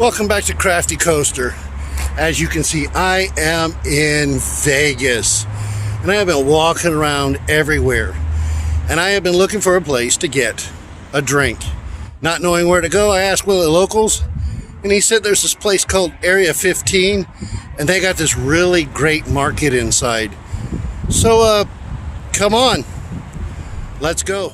Welcome back to Crafty Coaster. As you can see, I am in Vegas, and I have been walking around everywhere, and I have been looking for a place to get a drink. Not knowing where to go, I asked one of the locals, and he said there's this place called Area 15, and they got this really great market inside. So, come on, let's go.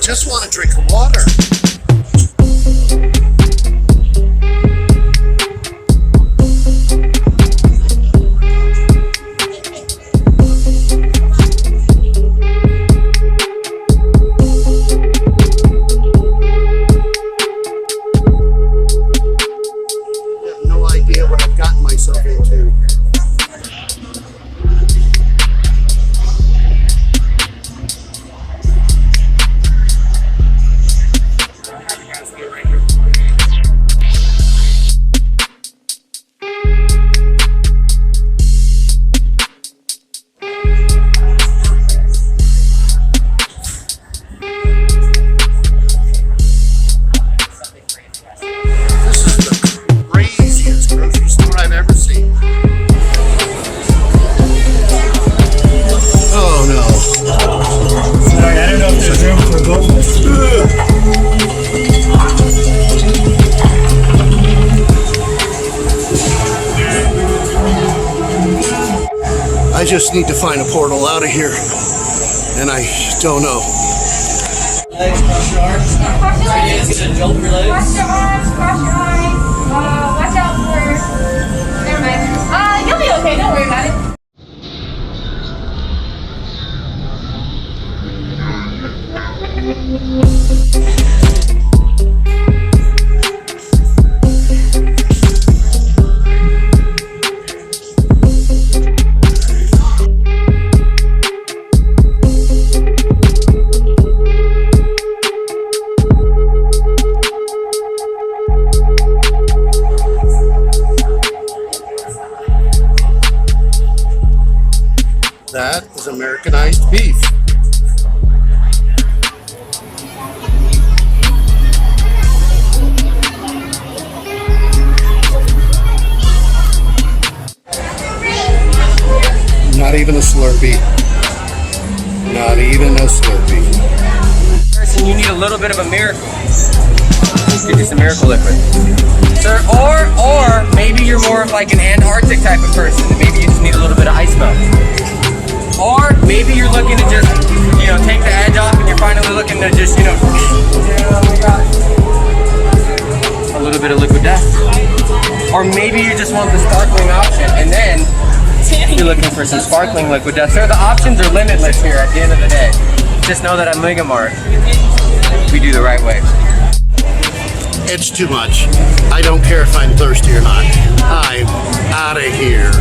Just want a drink of water. I have no idea what I've gotten myself into. I just need to find a portal out of here, and I don't know. Legs, cross your arms. Cross your legs. Get a jolt for your legs. Cross your arms, cross your eyes. Watch out for... Never mind. You'll be okay, don't worry about it. That is Americanized beef. Not even a Slurpee. Not even a Slurpee. Person, you need a little bit of a miracle. Get you some miracle liquid. Sir, or maybe you're more of like an Antarctic type of person, and maybe you just need a little bit of ice melt. Or maybe you're looking to just, take the edge off, and you're finally looking to just, oh my God, a little bit of liquid death. Or maybe you just want the sparkling option, and then you're looking for some sparkling liquid death. Sir, the options are limitless here at the end of the day. Just know that at Omega Mart, we do the right way. It's too much. I don't care if I'm thirsty or not. I'm out of here.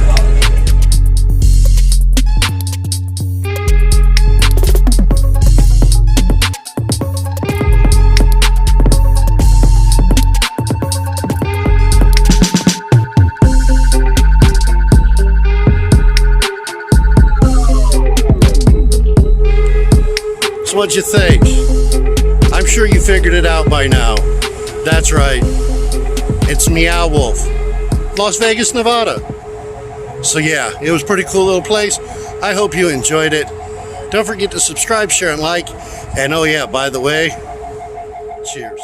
So what'd you think? I'm sure you figured it out by now. That's right. It's Meow Wolf, Las Vegas, Nevada. So yeah, it was a pretty cool little place. I hope you enjoyed it. Don't forget to subscribe, share, and like. And oh yeah, by the way, cheers.